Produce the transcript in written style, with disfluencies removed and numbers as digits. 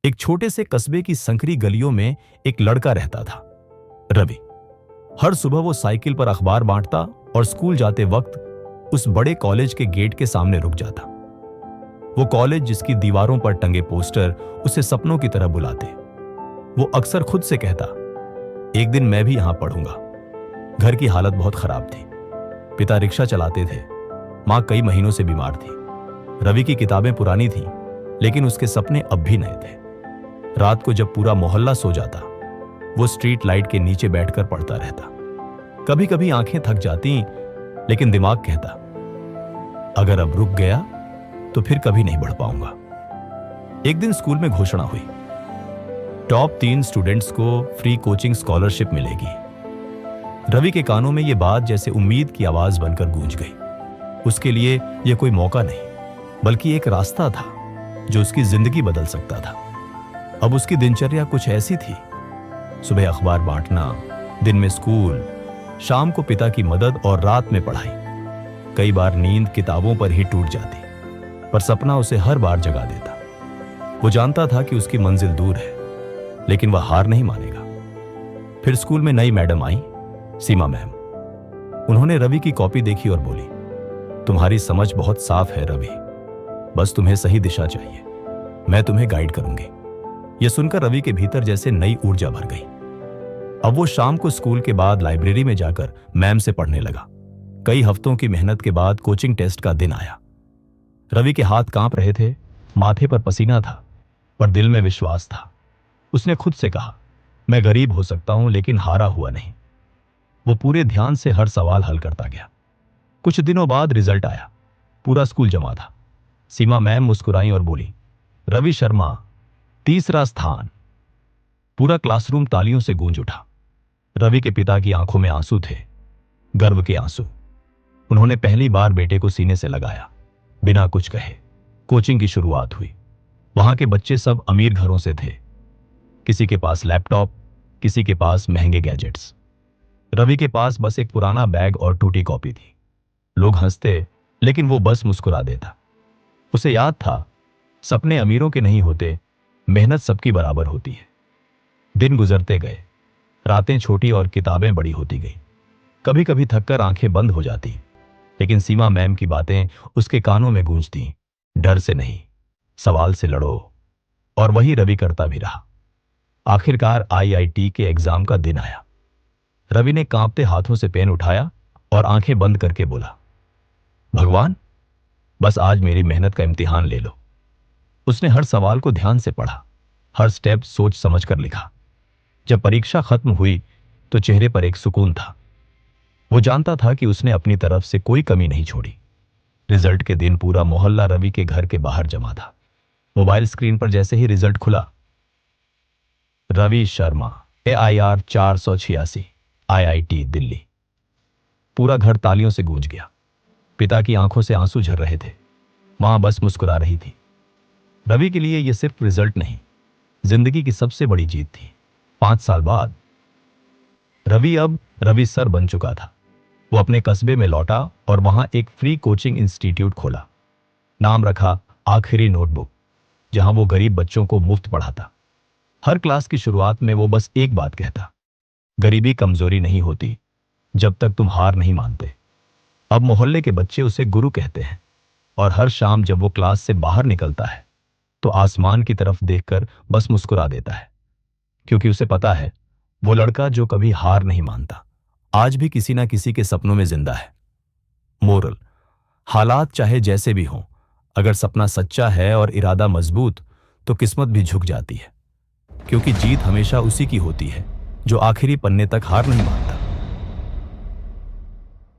एक छोटे से कस्बे की संकरी गलियों में एक लड़का रहता था, रवि। हर सुबह वो साइकिल पर अखबार बांटता और स्कूल जाते वक्त उस बड़े कॉलेज के गेट के सामने रुक जाता। वो कॉलेज जिसकी दीवारों पर टंगे पोस्टर उसे सपनों की तरह बुलाते। वो अक्सर खुद से कहता, एक दिन मैं भी यहां पढ़ूंगा। घर की हालत बहुत खराब थी। पिता रिक्शा चलाते थे, मां कई महीनों से बीमार थी। रवि की किताबें पुरानी थीं, लेकिन उसके सपने अब भी नए थे। रात को जब पूरा मोहल्ला सो जाता, वो स्ट्रीट लाइट के नीचे बैठकर पढ़ता रहता। कभी कभी आंखें थक जाती, लेकिन दिमाग कहता, अगर अब रुक गया तो फिर कभी नहीं बढ़ पाऊंगा। एक दिन स्कूल में घोषणा हुई, टॉप 3 स्टूडेंट्स को फ्री कोचिंग स्कॉलरशिप मिलेगी। रवि के कानों में यह बात जैसे उम्मीद की आवाज बनकर गूंज गई। उसके लिए यह कोई मौका नहीं, बल्कि एक रास्ता था जो उसकी जिंदगी बदल सकता था। अब उसकी दिनचर्या कुछ ऐसी थी, सुबह अखबार बांटना, दिन में स्कूल, शाम को पिता की मदद और रात में पढ़ाई। कई बार नींद किताबों पर ही टूट जाती, पर सपना उसे हर बार जगा देता। वो जानता था कि उसकी मंजिल दूर है, लेकिन वह हार नहीं मानेगा। फिर स्कूल में नई मैडम आई, सीमा मैम। उन्होंने रवि की कॉपी देखी और बोली, तुम्हारी समझ बहुत साफ है रवि, बस तुम्हें सही दिशा चाहिए। मैं तुम्हें गाइड करूंगी। यह सुनकर रवि के भीतर जैसे नई ऊर्जा भर गई। अब वो शाम को स्कूल के बाद लाइब्रेरी में जाकर मैम से पढ़ने लगा। कई हफ्तों की मेहनत के बाद कोचिंग टेस्ट का दिन आया। रवि के हाथ कांप रहे थे, माथे पर पसीना था, पर दिल में विश्वास था। उसने खुद से कहा, मैं गरीब हो सकता हूं, लेकिन हारा हुआ नहीं। वो पूरे ध्यान से हर सवाल हल करता गया। कुछ दिनों बाद रिजल्ट आया। पूरा स्कूल जमा था। सीमा मैम मुस्कुराई और बोली, रवि शर्मा 3रा स्थान। पूरा क्लासरूम तालियों से गूंज उठा। रवि के पिता की आंखों में आंसू थे, गर्व के आंसू। उन्होंने पहली बार बेटे को सीने से लगाया, बिना कुछ कहे। कोचिंग की शुरुआत हुई। वहां के बच्चे सब अमीर घरों से थे। किसी के पास लैपटॉप, किसी के पास महंगे गैजेट्स। रवि के पास बस एक पुराना बैग और टूटी कॉपी थी। लोग हंसते, लेकिन वो बस मुस्कुरा देता। उसे याद था, सपने अमीरों के नहीं होते, मेहनत सबकी बराबर होती है। दिन गुजरते गए, रातें छोटी और किताबें बड़ी होती गई। कभी कभी थककर आंखें बंद हो जाती, लेकिन सीमा मैम की बातें उसके कानों में गूंजती, डर से नहीं, सवाल से लड़ो। और वही रवि करता भी रहा। आखिरकार आईआईटी के एग्जाम का दिन आया। रवि ने कांपते हाथों से पेन उठाया और आंखें बंद करके बोला, भगवान, बस आज मेरी मेहनत का इम्तिहान ले लो। उसने हर सवाल को ध्यान से पढ़ा, हर स्टेप सोच समझ कर लिखा। जब परीक्षा खत्म हुई तो चेहरे पर एक सुकून था। वो जानता था कि उसने अपनी तरफ से कोई कमी नहीं छोड़ी। रिजल्ट के दिन पूरा मोहल्ला रवि के घर के बाहर जमा था। मोबाइल स्क्रीन पर जैसे ही रिजल्ट खुला, रवि शर्मा AIR 486, IIT दिल्ली। पूरा घर तालियों से गूंज गया। पिता की आंखों से आंसू झर रहे थे, मां बस मुस्कुरा रही थी। रवि के लिए यह सिर्फ रिजल्ट नहीं, जिंदगी की सबसे बड़ी जीत थी। 5 साल बाद रवि अब रवि सर बन चुका था। वो अपने कस्बे में लौटा और वहां एक फ्री कोचिंग इंस्टीट्यूट खोला। नाम रखा आखिरी नोटबुक, जहां वो गरीब बच्चों को मुफ्त पढ़ाता। हर क्लास की शुरुआत में वो बस एक बात कहता, गरीबी कमजोरी नहीं होती जब तक तुम हार नहीं मानते। अब मोहल्ले के बच्चे उसे गुरु कहते हैं, और हर शाम जब वो क्लास से बाहर निकलता है तो आसमान की तरफ देखकर बस मुस्कुरा देता है, क्योंकि उसे पता है वो लड़का जो कभी हार नहीं मानता, आज भी किसी ना किसी के सपनों में जिंदा है। मोरल, हालात चाहे जैसे भी हों, अगर सपना सच्चा है और इरादा मजबूत, तो किस्मत भी झुक जाती है, क्योंकि जीत हमेशा उसी की होती है जो आखिरी पन्ने तक हार नहीं मानता।